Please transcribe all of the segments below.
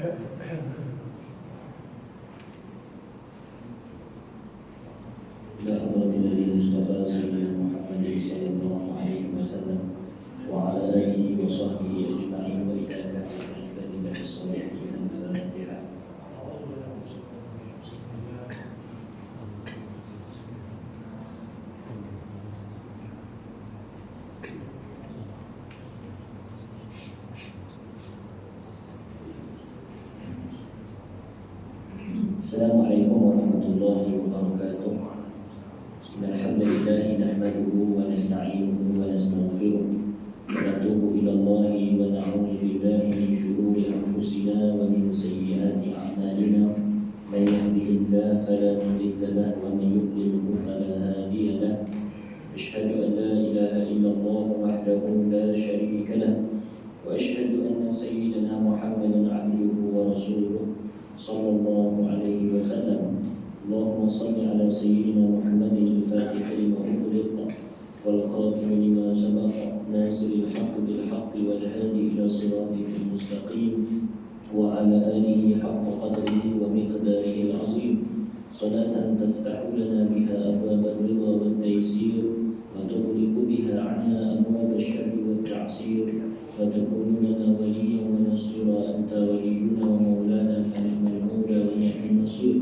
إلى حضرة النبي المصطفى سيدنا محمد صلى الله عليه وسلم وعلى آله وصحبه أجمعين وإلى كافة عباد الله الصالحين. الفاتحة. Assalamualaikum warahmatullahi wabarakatuh. Alhamdulillah nahmaduhu wa nasta'inuhu wa nastaghfiruh wa natubu ila Allah wa na'udzu billahi min shururi anfusina wa min sayyiati a'malina. Man yahdihillahu fala mudilla lahu wa man yudlilhu fala hadiya lahu. Asyhadu an la ilaha illallah wahdahu la syarika lahu wa asyhadu anna sayyidana Muhammadan 'abduhu wa rasuluh sallallahu alaihi wasallam. Allahumma salli ala sayyidina Muhammadin al-Fatih lima ughliqa wal khatim lima sabaqa nasiril haqqi bil haqqi wal hadi ila siratikal mustaqim wa ala alihi haqqa qadrihi wa miqdarihi al-azim. Salatan taftahu lana biha abwab ar-ridha wat taysir wa tughliqu biha 'anna abwab asy-syarri wat ta'sir wa takunu lana waliyyan wa nasira. Anta waliyyuna wa maulana fa ni'mal maula wa ni'mal nasir.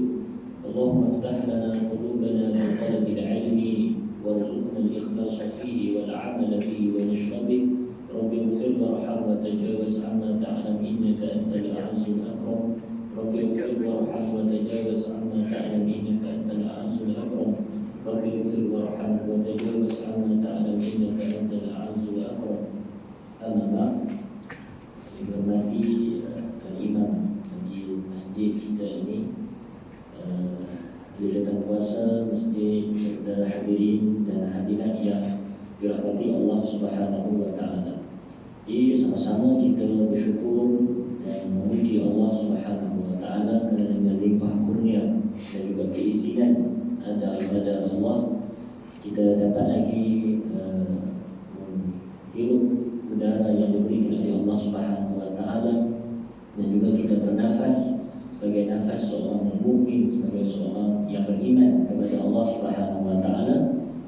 Allahumma iftah lana qulubana bi talabil ilmi warzuqna al-ikhlasa fihi wal 'amala bihi wa nashra bihi. Rabbi ighfir warham wa tajawaz amma ta'lam innaka antal azizzul akram. Rabbi ighfir warham wa tajawaz amma ta'lam innaka antal azizzul akram. Rabbi ighfir warham wa tajawaz amma ta'lam innaka antal azizzul akram. Amma ba'd. Dihormati Imam di masjid kita ini, kegiatan puasa masjid serta hadirin dan hadirat yang dirahmati Allah Subhanahu wa taala. Jadi sama-sama kita bersyukur dan memuji Allah Subhanahu wa taala kerana dengan limpah kurnia dan juga keizinan daripada Allah, kita dapat lagi hirup udara yang diberikan oleh Allah Subhanahu wa taala, dan juga kita bernafas sebagai nafas seorang mukmin, sebagai seorang yang beriman kepada Allah Subhanahu wa taala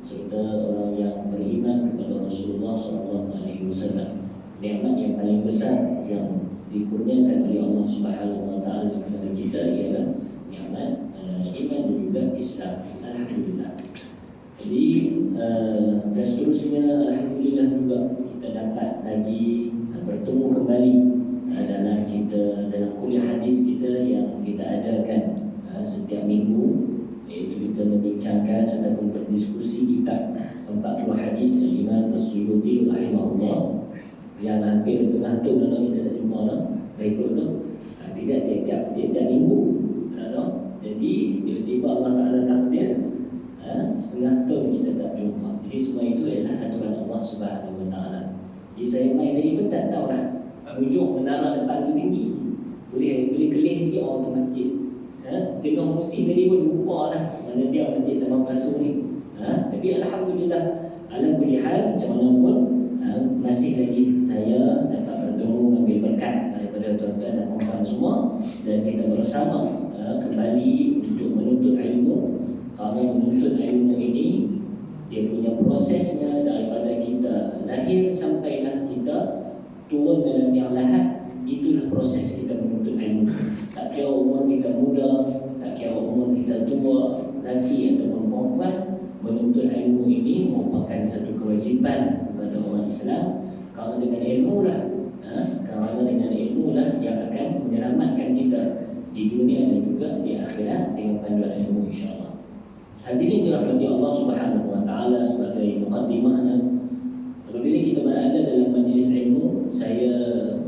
serta orang yang beriman kepada Rasulullah sallallahu alaihi wasallam. Nikmat yang paling besar yang dikurniakan oleh Allah Subhanahu wa taala kepada kita ialah nikmat iman dan juga Islam. Alhamdulillah. Jadi dan seterusnya alhamdulillah juga kita dapat lagi bertemu kembali dalam kuliah hadis kita yang kita adakan setiap minggu, iaitu kita membincangkan ataupun berdiskusi kitab 40 hadis Al-Imam As-Suyuti rahimahullah, yang hampir setengah tahun kita tak jumpa rekod tu. Tidak tiap minggu. Jadi tiba-tiba Allah Ta'ala takdir setengah tahun kita tak jumpa. Jadi semua itu adalah aturan Allah Subhanahu wa taala. Jadi saya main tadi pun tak tahu lah ujung menara depan tu tinggi, boleh kelih sikit orang tu masjid. Tengok musim tadi pun lupa dah mana dia masjid Taman Pasu ni. Tapi alhamdulillah, ala kulli hal macam mana pun masih lagi saya dapat bertemu mengambil berkat daripada tuan-tuan dan puan-puan semua, dan kita bersama kembali untuk menuntut ilmu. Kerana menuntut ilmu ini dia punya prosesnya daripada kita lahir sampailah kita turun dalam yang lahat. Itulah proses kita menuntut ilmu. Tak kira umur kita muda, tak kira umur kita tua, lelaki ataupun perempuan, menuntut ilmu ini merupakan satu kewajiban kepada orang Islam. Kerana dengan ilmu lah yang akan menyelamatkan kita di dunia dan juga di akhirat dengan panduan ilmu, insya-Allah. Hadirin dirahmati Allah Subhanahu wa taala, sebagai mukaddimahnya, apabila kita berada dalam majlis ilmu, saya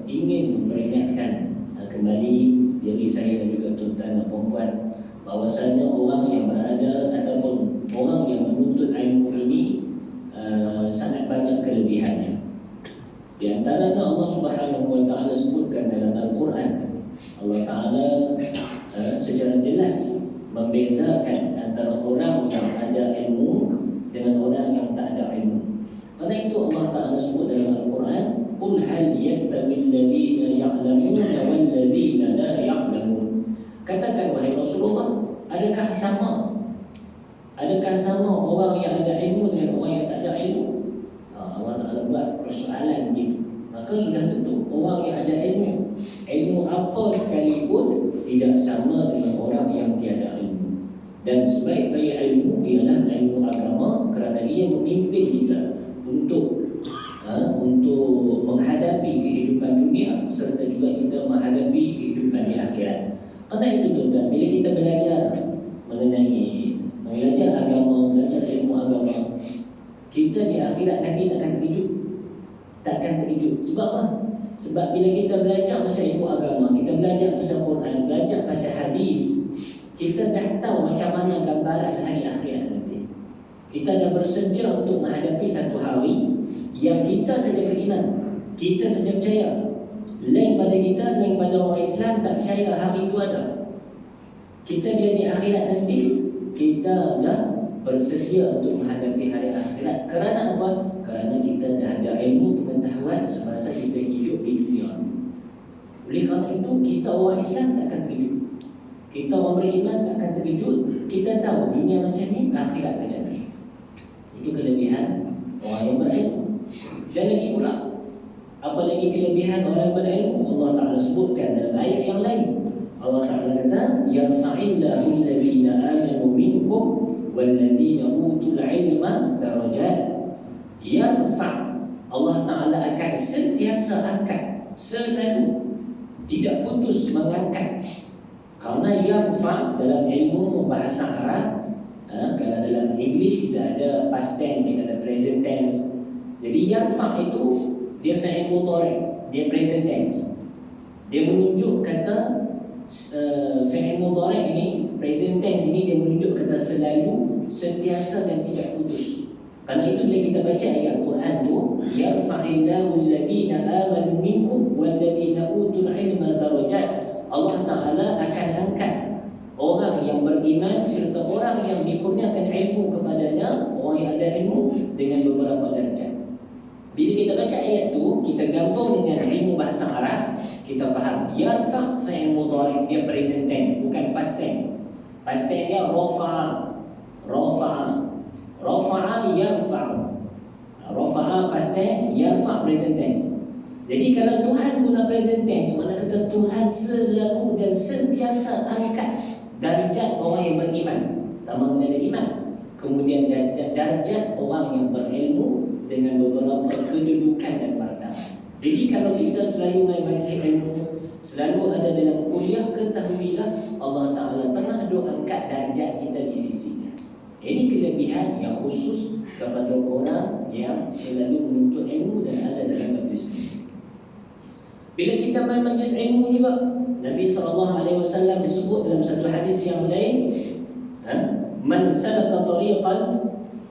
ingin memperingatkan kembali diri saya dan juga tuan-tuan dan puan-puan bahawasanya orang yang berada ataupun orang yang menuntut ilmu ini sangat banyak kelebihannya. Di antaranya Allah Subhanahu wa taala sebutkan dalam Al-Quran, Allah Taala secara jelas membezakan antara orang yang ada ilmu dengan orang yang tak ada ilmu. Karena itu Allah Taala sebut dalam Al-Quran, "Qul hal yastawi alladhina ya'lamuna wal ladhina la orang yang ada ilmu dengan orang yang tak ada ilmu? Allah Ta'ala buat persoalan begitu. Maka sudah tentu orang yang ada ilmu apa sekalipun tidak sama dengan orang yang tiada ilmu. Dan sebaik-baik ilmu ialah ilmu agama, kerana ia memimpin kita untuk menghadapi kehidupan dunia serta juga kita menghadapi kehidupan di akhirat. Kerana itu tuan-tuan, bila kita belajar belajar agama, belajar ilmu agama, kita di akhirat nanti takkan terkejut. Sebab apa? Sebab bila kita belajar pasal ilmu agama, kita belajar pasal Quran, belajar pasal hadis, kita dah tahu macam mana gambaran hari akhirat nanti. Kita dah bersedia untuk menghadapi satu hari yang kita saja beriman, kita saja percaya. Lain pada orang Islam tak percaya hari itu ada. Kita bila di akhirat nanti, kita dah bersedia untuk menghadapi hari akhirat. Kerana apa? Kerana kita dah ada ilmu pengetahuan semasa kita hidup di dunia. Oleh kerana itu, kita orang Islam takkan terkejut. Kita orang beriman takkan terkejut. Kita tahu dunia macam ni, akhirat macam ni. Itu kelebihan orang yang berilmu. Dan lagi pula, apa lagi kelebihan orang yang berilmu? Allah Ta'ala sebutkan dalam ayat yang lain. Allah Ta'ala kata, yarfa'illahu alladhina amanu minkum walladhina utul ilma darajat. Yarfa', Allah Ta'ala akan sentiasa angkat, selalu, tidak putus mengangkat. Kerana yarfa' dalam ilmu bahasa Arab, kalau dalam English kita ada past tense, kita ada present tense. Jadi yarfa' itu dia fi'il mudhari', dia present tense. Dia menunjuk kata fi'il mudhari' ini, present tense ini, dia menunjuk kata selalu, sentiasa dan tidak putus. Kerana itu bila kita baca ayat Quran tu, yarfa'illahu alladhina amanu minkum walladhina utul ilma darajat. Allah Ta'ala akan angkat orang yang beriman serta orang yang dikurniakan ilmu kepadanya, orang yang ada ilmu, dengan beberapa darjat. Bila kita baca ayat tu, kita gabung dengan ilmu bahasa Arab, kita faham yarfa' fi'il mudhari', dia present tense, bukan past tense. Past tense dia rafa'a yarfa'u. Rafa'a past tense, yarfa' present tense. Jadi kalau Tuhan guna present tense, mana kata Tuhan selalu dan sentiasa angkat darjat orang yang beriman. Pertama kena ada iman, kemudian darjat orang yang berilmu dengan beberapa kedudukan dan martabat. Jadi kalau kita selalu membaca ilmu, selalu ada dalam kuliah, ketahuilah Allah Ta'ala tengah angkat darjat kita di sisinya. Ini kelebihan yang khusus kepada orang yang selalu menuntut ilmu dan ada dalam majlis ini. Bila kita main majlis ilmu juga, Nabi SAW disebut dalam satu hadis yang lain, man salaka tariqan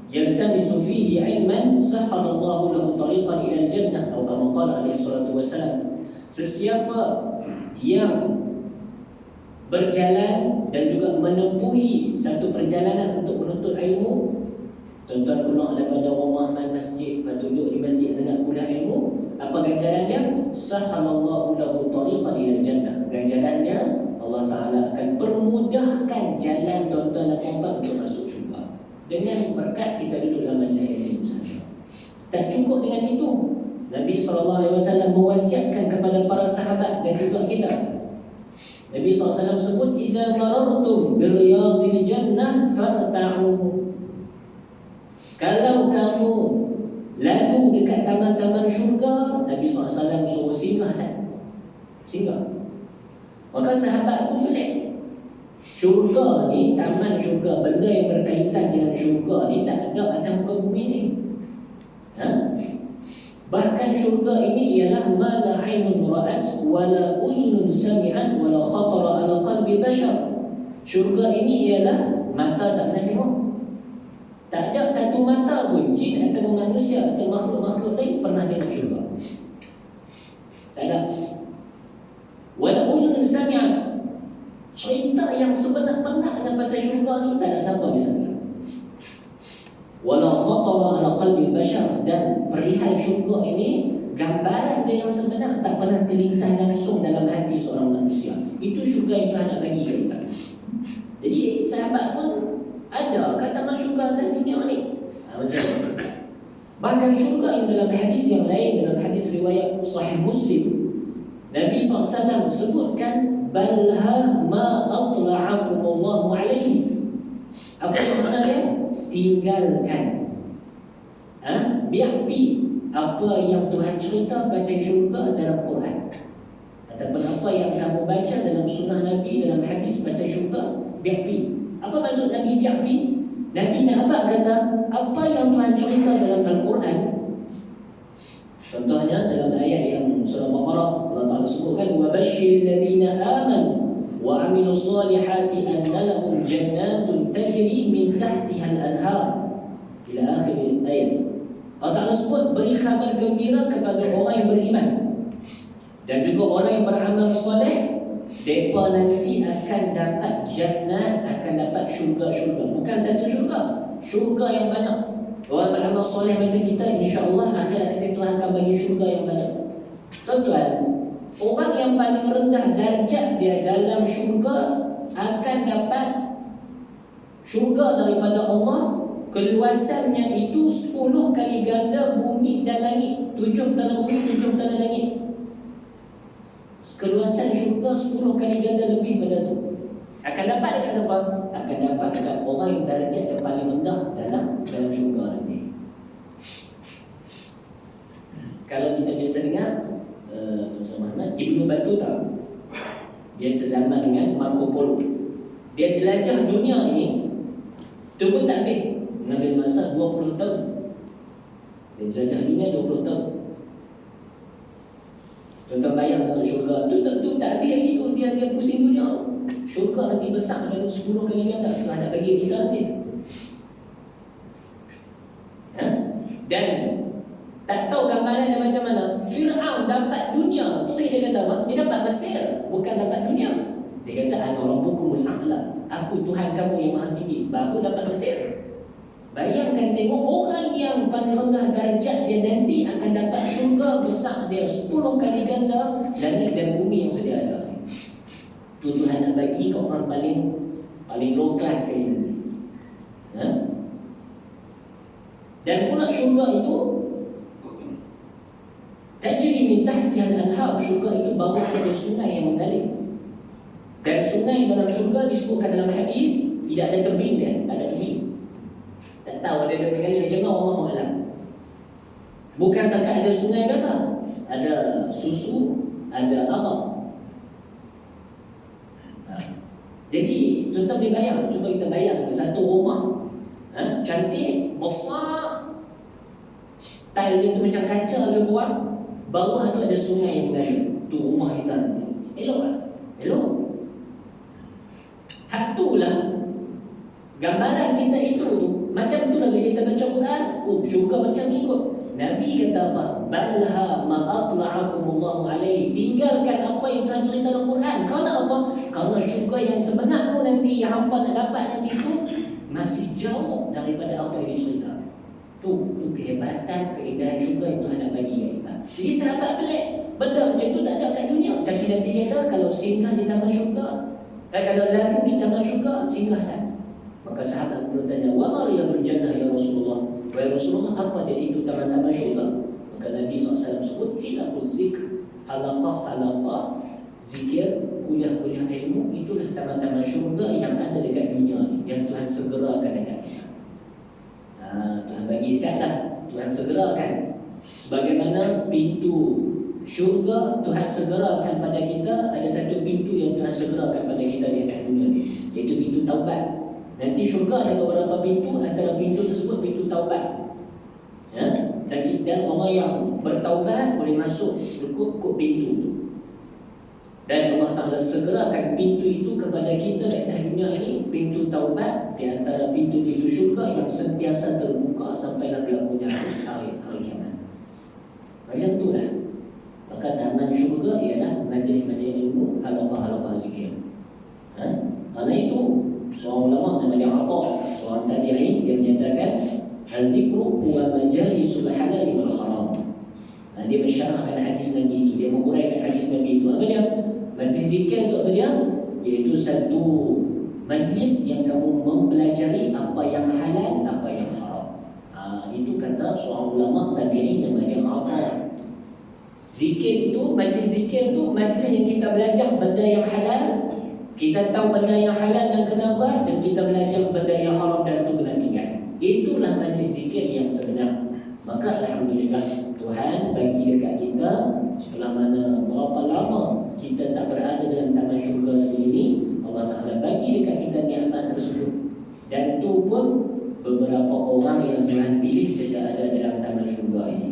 yaltamisu fihi ilman sahhalallahu lahu tariqan ila al-jannah, atau kama qala alaihi salatu wassalam. Sesiapa yang berjalan dan juga menempuhi satu perjalanan untuk menuntut ilmu, tuan-tuan keluar daripada rumah main masjid, duduk di masjid dengar kuliah ilmu, apa ganjaran dia? Sahhalallahu lahu tariqan ila al-jannah. Ganjaran dia, Allah Ta'ala akan permudahkan jalan tuan-tuan dan puan untuk masuk syurga dengan berkat kita duduk dalam majlis ilmu saja. Tak cukup dengan itu, Nabi SAW mewasiatkan kepada para sahabat dan juga kita. Nabi SAW sebut, iza marartum biriyadil jannah farta'u. Kalau kamu lalu dekat taman-taman syurga, Nabi SAW suruh singgah. Maka sahabat pun pelik. Syurga ni, taman syurga, benda yang berkaitan dengan syurga ni tak ada atas muka bumi ni. Bahkan syurga ini ialah ma la ainun ra'at wala uzunun sami'at wala khatara ala qalbi bashar. Syurga ini ialah mata tak pernah tengok. Tak ada satu mata pun jin atau manusia atau makhluk-makhluk lain pernah tengok syurga. Tak ada. Wala uzunun sami'at. Cerita yang sebenar-benar dengan pasal syurga ni tak ada siapa bisa dengar. Wala khatara ala qalbi bashar, dan perihal syurga ini gambaran dia yang sebenar tak pernah terlintas langsung dalam hati seorang manusia. Itu syurga yang Tuhan nak bagi kita. Jadi sahabat pun Ada katakan syurga atas dunia ni. Macam tu. Bahkan syurga ini dalam hadis yang lain, dalam hadis riwayat Sahih Muslim, Nabi SAW sebutkan balha ma atla'akumullahu alaihi. Apa yang makna dia? Tinggalkan. Biar-bi apa yang Tuhan cerita pasal syurga dalam Quran, ataupun apa yang kamu baca dalam sunnah Nabi, dalam hadis pasal syurga, biar-bi. Apa maksud Nabi biar-bi? Nabi nak kata apa yang Tuhan cerita dalam Al-Quran. Contohnya dalam ayat yang surah Baqarah, Allah Ta'ala sebutkan wa basyiril ladzina amanu wa amilus solihati anna lahum jannatun tajri min tahtiha al-anhar ila akhir ayat. Allah Ta'ala sebut beri khabar gembira kepada orang yang beriman dan juga orang yang beramal soleh, mereka nanti akan dapat jannat, akan dapat syurga-syurga. Bukan satu syurga, syurga yang banyak. Orang beramal soleh macam kita, insya-Allah akhirat nanti Tuhan akan bagi syurga yang banyak. Tuan-tuan, orang yang paling rendah darjat dia dalam syurga akan dapat syurga daripada Allah. Keluasannya itu 10 kali ganda bumi dan langit. 7 tanah bumi, 7 tanah langit. Keluasan syurga 10 kali ganda lebih pada tu. Akan dapat dekat siapa? Akan dapat dekat orang yang darjat yang paling rendah dalam syurga nanti. Kalau kita biasa dengar Profesor Muhammad Ibn Battuta, dia sezaman dengan Marco Polo. Dia jelajah dunia ini, tu pun tak habis. Mengambil masa 20 tahun. Dia jelajah dunia 20 tahun. Tuan-tuan bayang dengan syurga tu tak habis lagi tu. Dia pusing dunia. Syurga nanti besar daripada 10 kali ganda. Tuhan nak bagi kita nanti. Dan tak tahu gambaran dia macam mana. Fir'aun dapat dunia. Tu dia kata apa? Dia dapat Mesir, bukan dapat dunia. Dia kata ana rabbukumul a'la. Aku Tuhan kamu yang maha tinggi. Baru dapat Mesir. Bayangkan tengok orang yang paling rendah darjat dia nanti akan dapat syurga besar dia 10 kali ganda langit dan bumi yang sedia ada. Tu Tuhan nak bagi ke orang paling low class sekali nanti. Dan pula syurga itu tajri min tahtiha al-anhar. Syurga itu bawah ada sungai yang mengalir. Dan sungai dalam syurga disebutkan dalam hadis tidak ada tebing dia, tak ada tebing. Tak tahu ada mengalir macam mana, Allahu a'lam. Bukan setakat ada sungai biasa, ada susu, ada arak. Jadi tuan-tuan boleh bayang, cuba kita bayang satu rumah cantik, besar, tile dia tu macam kaca lebih kurang, bawah tu ada sungai yang mengalir. Tu rumah kita nanti. Elok tak? Elok. Hak itulah gambaran kita itu tu. Macam tu lah bila kita baca Quran, syurga macam ni kot. Nabi kata apa? Balha ma atla'akumullahu alaihi. Tinggalkan apa yang Tuhan cerita dalam Quran. Kerana apa? Kerana syurga yang sebenar tu nanti, yang hampa nak dapat nanti tu masih jauh daripada apa yang dicerita. Tu kehebatan, keindahan syurga yang Tuhan nak bagi kat kita. Jadi sahabat pelik, benda macam tu tak ada kat dunia. Tapi Nabi kata kalau singgah di taman syurga, kalau lalu di taman syurga, singgah sana. Maka sahabat bertanya, wa ma riyadul jannah ya Rasulullah? Wahai Rasulullah, apa dia itu taman-taman syurga? Maka Nabi SAW sebut, hilaquz zikr, halaqah zikir, kuliah-kuliah ilmu. Itulah taman-taman syurga yang ada dekat dunia ni, yang Tuhan segerakan dekat kita. Tuhan bagi isyarat lah, Tuhan segerakan. Sebagaimana pintu syurga Tuhan segerakan pada kita, ada satu pintu yang Tuhan segerakan pada kita di atas dunia ni, iaitu pintu taubat. Nanti syurga ada beberapa pintu, antara pintu tersebut pintu taubat. Dan orang yang bertaubat boleh masuk kod pintu itu. Dan Allah Ta'ala segerakan pintu itu kepada kita di atas dunia ini, pintu taubat di antara pintu-pintu syurga yang sentiasa terbuka sampailah berlakunya hari kiamat. Macam itulah. Maka taman syurga ialah majlis-majlis ilmu, halaqah-halaqah zikir. Karena itu seorang ulama namanya Atha, seorang tabi'in, dia menyatakan az-zikru huwa majalisul halal wal haram. Dia mensyarahkan hadis Nabi itu, dia menguraikan hadis Nabi itu. Apa dia? Majlis zikir itu apa dia? Iaitu satu majlis yang kamu mempelajari apa yang halal, apa yang haram. Itu kata seorang ulama tabi'in namanya Atha. Zikir itu, majlis zikir itu majlis yang kita belajar benda yang halal, kita tahu benda yang halal dan kenapa, dan kita belajar benda yang haram dan itu kena tinggal. Itulah majlis zikir yang sebenar. Maka alhamdulillah Tuhan bagi dekat kita setelah mana berapa lama kita tak berada dalam taman syurga seperti ini, Allah Ta'ala bagi dekat kita nikmat tersebut. Dan tu pun beberapa orang yang Tuhan pilih sejak ada dalam taman syurga ini.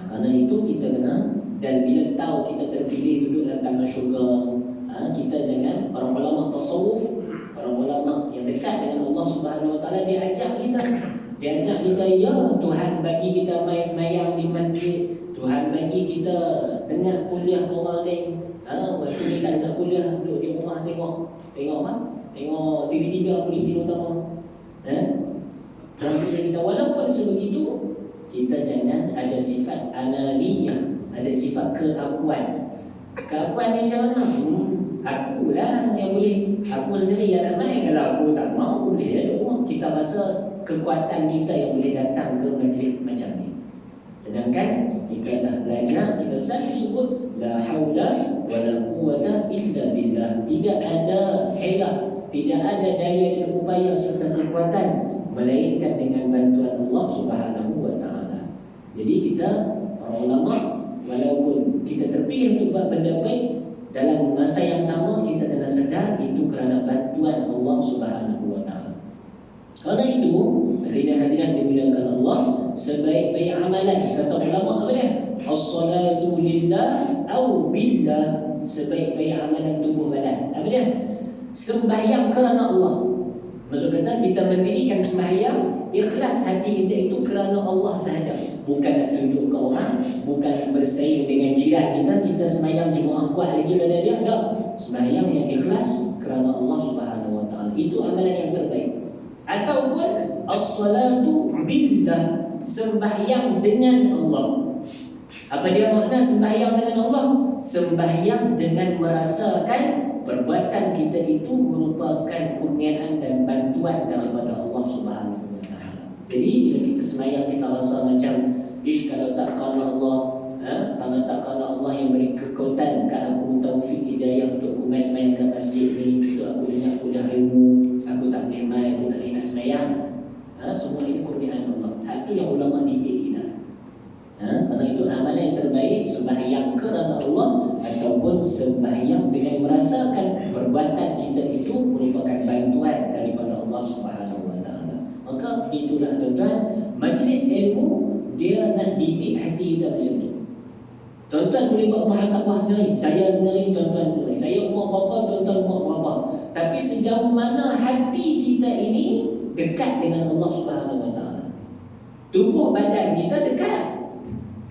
Karena itu kita kena, dan bila tahu kita terpilih duduk dalam taman syurga, kita jangan, para ulama tasawuf, para ulama yang dekat dengan Allah Subhanahu Wa Taala, dia ajak kita, ya Tuhan bagi kita mai sembahyang di masjid, Tuhan bagi kita dengar kuliah orang lain. Waktu ni tak nak kuliah, duduk di rumah tengok apa? Tengok TV3 Politik Utama. Dan bila kita walaupun sebegitu, kita jangan ada sifat ananiyah, ada sifat keakuan. Keakuan ni macam mana? Akulah yang boleh, aku sendiri yang nak main. Kalau aku tak mau, aku boleh ada rumah. Kita rasa kekuatan kita yang boleh datang ke majlis macam ni. Sedangkan kita dah belajar, kita selalu sebut la haula wala quwwata illa billah. Tidak ada helah, tidak ada daya dan upaya serta kekuatan melainkan dengan bantuan Allah Subhanahu Wa Taala. Jadi kita, para ulama, walaupun kita terpilih untuk buat benda baik, dalam masa yang sama kita kena sedar itu kerana bantuan Allah Subhanahu Wa Taala. Kerana itu, hadirin-hadirin dimuliakan Allah, sebaik-baik amalan, kata ulama apa dia? As-salatu lillah au billah. Sebaik-baik amalan tubuh badan, apa dia? Sembahyang kerana Allah. Maksud kata kita mendirikan sembahyang, ikhlas hati kita itu kerana Allah sahaja. Bukan nak tunjuk ke orang, bukan nak bersaing dengan jiran kita. Kita sembahyang jemaah kuat lagi pada dia. Tak. Sembahyang yang ikhlas kerana Allah Subhanahu Wa Taala. Itu amalan yang terbaik. Ataupun as-salatu billah, sembahyang dengan Allah. Apa dia makna sembahyang dengan Allah? Sembahyang dengan merasakan perbuatan kita itu merupakan kurniaan dan bantuan daripada Allah Subhanahu Wa Taala. Jadi bila kita sembahyang, kita rasa macam kalau tak kerana Allah, kalau tak kerana Allah yang beri kekuatan ke aku, taufik hidayah untuk aku mai sembahyang kat masjid ni, untuk aku dengar kuliah ilmu, aku tak boleh mai, aku tak boleh nak sembahyang. Semua ini kurniaan Allah. Hal itu yang ulama didik kita. Kerana itu amalan yang terbaik, sembahyang kerana Allah ataupun sembahyang dengan merasakan perbuatan kita itu merupakan bantuan daripada Allah Subhanahu Wa Taala. Maka itulah tuan-tuan, majlis ilmu dia nak didik hati kita macam tu. Tuan-tuan boleh buat muhasabah sendiri, saya sendiri, tuan-tuan sendiri. Saya umur berapa, tuan-tuan umur berapa. Tapi sejauh mana hati kita ini dekat dengan Allah Subhanahu Wa Taala. Tubuh badan kita dekat.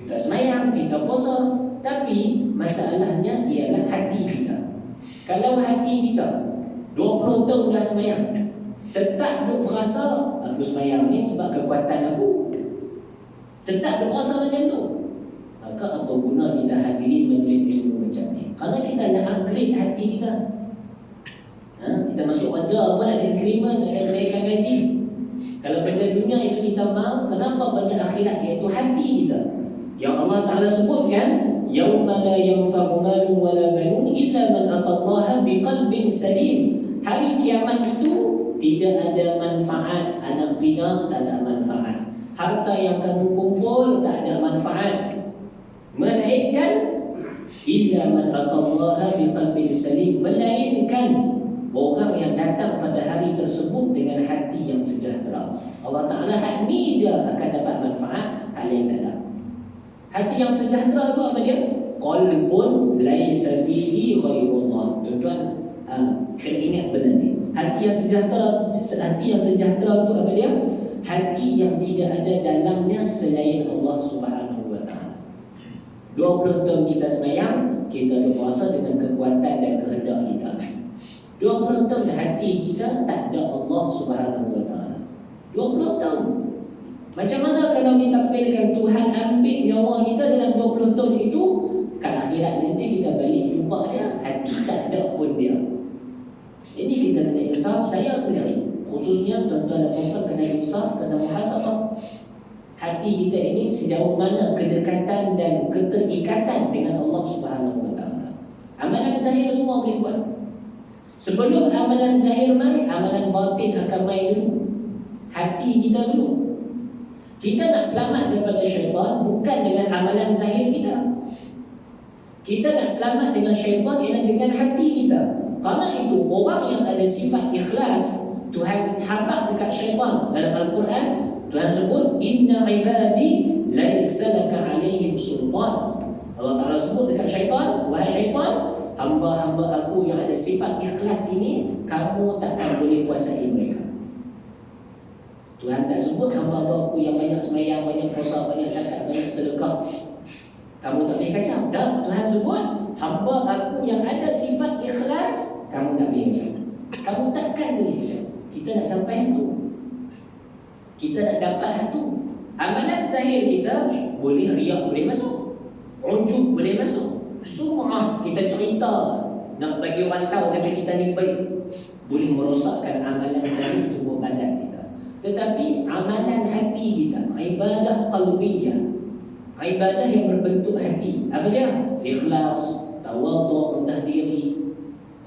Kita sembahyang, kita puasa, tapi masalahnya ialah hati kita. Kalau hati kita 20 tahun dah sembahyang, tetap duk berasa aku sembahyang ni sebab kekuatan aku, tetap duk berasa macam tu, maka apa guna kita hadirin majlis ilmu macam ni? Kerana kita nak upgrade hati kita. Kita masuk kerja pun ada increment, ada kenaikan gaji. Kalau benda dunia itu kita mahu, kenapa benda akhirat iaitu hati kita? Yang Allah Ta'ala sebutkan, yauma la yanfa'u malun wala banun illa man atallaha biqalbin salim. Hari kiamat itu tidak ada manfaat, anak pinak tak ada manfaat, harta yang kamu kumpul tak ada manfaat, melainkan illa man atallaha biqalbin salim, melainkan orang yang datang pada hari tersebut dengan hati yang sejahtera. Allah Ta'ala hak ni je akan dapat manfaat, hal lain tak ada. Hati yang sejahtera itu apa dia? Qalbun laisa fihi ghairullah. Tuan-tuan, kena ingat benda ni. Hati yang sejahtera itu apa dia? Hati yang tidak ada dalamnya selain Allah Subhanahu Wa Taala. 20 tahun kita sembahyang, kita berpuasa dengan kekuatan dan kehendak kita. 20 tahun hati kita tak ada Allah Subhanahu Wa Taala. 20 tahun. Macam mana kalau ditakdirkan Tuhan ambil nyawa kita dalam 20 tahun itu, ke akhirat nanti kita balik jumpa dia, hati tak ada pun dia. Ini kita kena insaf saya sendiri, khususnya tuan-tuan dan puan kena insaf, kena muhasabah. Hati kita ini sejauh mana kedekatan dan keterikatan dengan Allah Subhanahu Wa Taala. Amalan zahir semua boleh buat. Sebelum amalan zahir main, amalan batin akan main dulu. Hati kita dulu. Kita nak selamat daripada syaitan bukan dengan amalan zahir kita. Kita nak selamat dengan syaitan ialah dengan hati kita. Karena itu orang yang ada sifat ikhlas, Tuhan habaq dekat syaitan. Dalam Al-Quran Tuhan sebut inna ibadi laisa laka alaihim sultan. Allah Ta'ala sebut dekat syaitan, wahai syaitan, hamba-hamba aku yang ada sifat ikhlas ini, kamu takkan boleh kuasai mereka. Tuhan tak sebut hamba-hamba aku yang banyak sembahyang, banyak puasa, banyak zakat, banyak sedekah, kamu tak boleh kacau. Dan Tuhan sebut hamba aku yang ada sifat ikhlas, kamu tak boleh kacau. Kamu takkan boleh kacau. Kita nak sampai itu, kita nak dapat itu. Amalan zahir kita boleh riak, boleh masuk, ujub boleh masuk, sum'ah kita cerita nak bagi orang tahu kata kita ni baik, boleh merosakkan amalan zahir tubuh badan kita. Tetapi amalan hati kita, ibadah qalbiyah, ibadah yang berbentuk hati, apa dia? Ikhlas, tawadhu, rendah diri,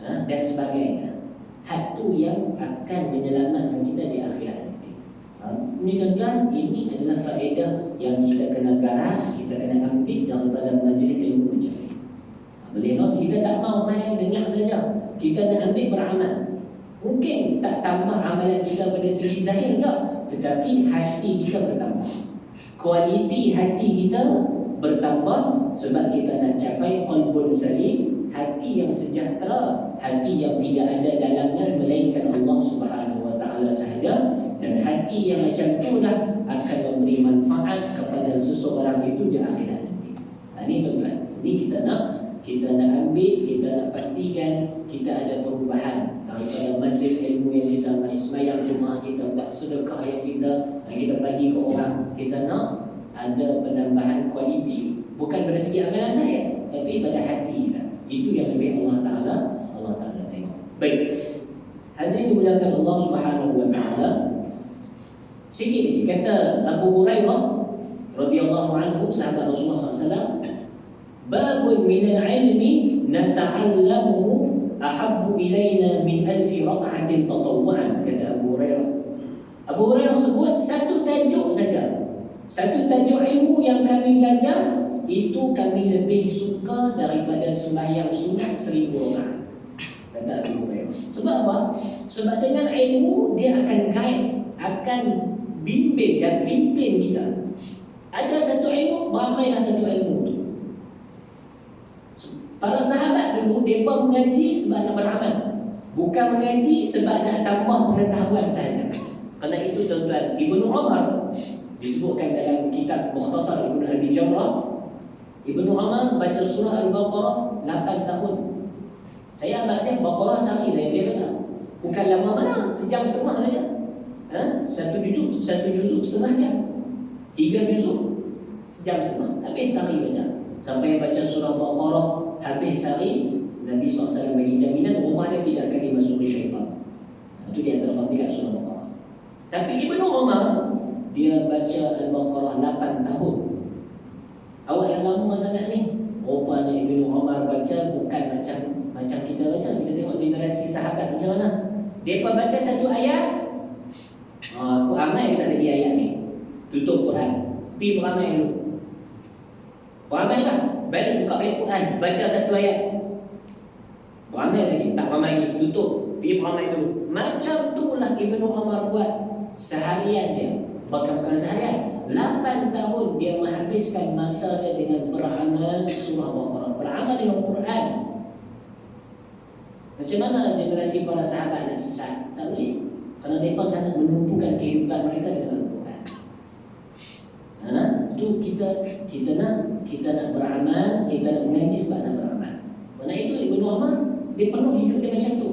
dan sebagainya. Hati yang akan menyelamatkan kita di akhirat nanti. Ini tuan-tuan, ini adalah faedah yang kita kena garap, kita kena ambil daripada majlis ilmu macam ni. Boleh tak? Kita tak mau main dengar saja, kita nak ambil beramal. Mungkin tak tambah amalan kita pada segi zahir tak, tetapi hati kita bertambah, kualiti hati kita bertambah, sebab kita nak capai qalbun salim, hati yang sejahtera, hati yang tidak ada dalamnya melainkan Allah Subhanahu Wa Taala sahaja. Dan hati yang macam itulah akan memberi manfaat kepada seseorang itu di akhirat nanti. Ini tuan-tuan, ini kita nak ambil, kita nak pastikan kita ada perubahan daripada majlis ilmu yang kita main, sembahyang jemaah kita, buat sedekah yang kita bagi ke orang. Kita nak ada penambahan kualiti, bukan pada segi amalan saya, tapi pada hati kita. Itu yang lebih Allah Ta'ala tengok. Baik, hadirin dimuliakan Allah Subhanahu Wa Taala. Sikit lagi kata Abu Hurairah radhiyallahu anhu, sahabat Rasulullah SAW, babun minal ilmi nata'allamuhu ahabbu ilaina min alfi raq'atin tatawwu'an, kata Abu Hurairah. Abu Hurairah sebut satu tajuk saja, satu tajuk ilmu yang kami belajar, itu kami lebih suka daripada sembahyang sunat 1000 rakaat, kata Abu Hurairah. Sebab apa? Sebab dengan ilmu dia akan guide, akan bimbing dan pimpin kita. Ada satu ilmu, beramailah satu ilmu tu. Para sahabat dulu, mereka mengaji sebab nak beramal, bukan mengaji sebab nak tambah pengetahuan sahaja. Kerana itu tuan-tuan, Ibnu Umar disebutkan dalam kitab Mukhtasar Ibnu Abi Jamrah, Ibnu Umar baca surah Al-Baqarah 8 tahun. Saya abad saya Baqarah sehari saya boleh baca. Bukan lama mana, sejam setengah saja. Satu juzuk setengah jam, 3 juzuk sejam setengah, habis sehari baca. Sampai baca surah Baqarah habis sehari, Nabi SAW bagi jaminan rumah dia tidak akan dimasuki syaitan. Itu di antara fadilat surah Baqarah. Tapi Ibnu Umar dia baca Al-Baqarah 8 tahun. Awak yang lama sangat ni, rupanya Ibnu Umar baca bukan macam kita baca. Kita tengok generasi sahabat macam mana. Mereka baca satu ayat, aku amal kita lagi ayat ni, tutup Quran, pergi beramal dulu, beramal lah, balik buka balik Quran, baca satu ayat, beramal lagi, tak beramal lagi, tutup, pergi beramal dulu. Macam tu lah Ibnu Umar buat seharian dia. Bukan seharian, 8 tahun dia menghabiskan masa dia dengan beramal surah Baqarah, beramal dengan Quran. Macam mana generasi para sahabat nak sesat? Tak boleh. Kerana mereka sangat menumpukan kehidupan mereka dengan Al-Quran. Itu kita nak beramal, kita nak mengaji sebab nak beramal. Kerana itu Ibnu Umar dia penuh hidup dia macam tu.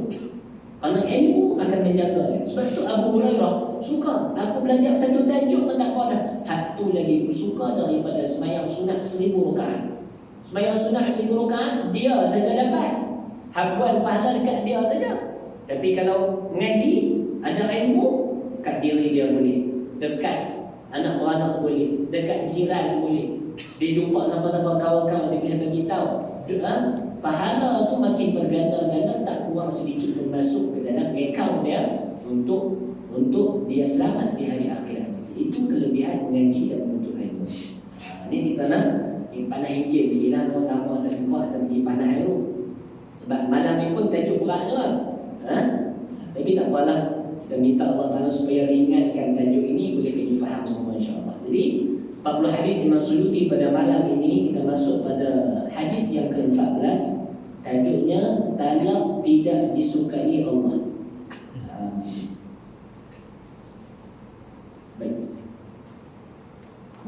Kerana ilmu akan menjaga dia. Sebab itu Abu Hurairah suka, aku belajar satu tajuk pun tak apa dah. Satu lagi aku suka daripada sembahyang sunat 1000 rakaat. Sembahyang sunat 1000 rakaat dia saja dapat, habuan pahala dekat dia saja. Tapi kalau mengaji, ada ilmu, kat diri dia boleh, dekat anak beranak boleh, dekat jiran boleh. Dia jumpa siapa-siapa kawan-kawan, dia boleh bagi tahu. Pahala tu makin berganda-ganda, tak kurang sedikit pun masuk ke dalam akaun dia untuk dia selamat di hari akhirat. Itu kelebihan mengaji dan menuntut ilmu. Ini kita nak panah hijau sikit lah. Lama tak jumpa, tak pergi panah dulu. Sebab malam ni pun tajuk berat juga. Tapi tak apalah, kita minta Allah Ta'ala supaya ringankan tajuk ini, boleh kita faham semua insyaAllah. Jadi 40 hadis Imam Suyuti pada malam ini, kita masuk pada hadis yang ke-14. Tajuknya, talak tidak disukai Allah. Baik.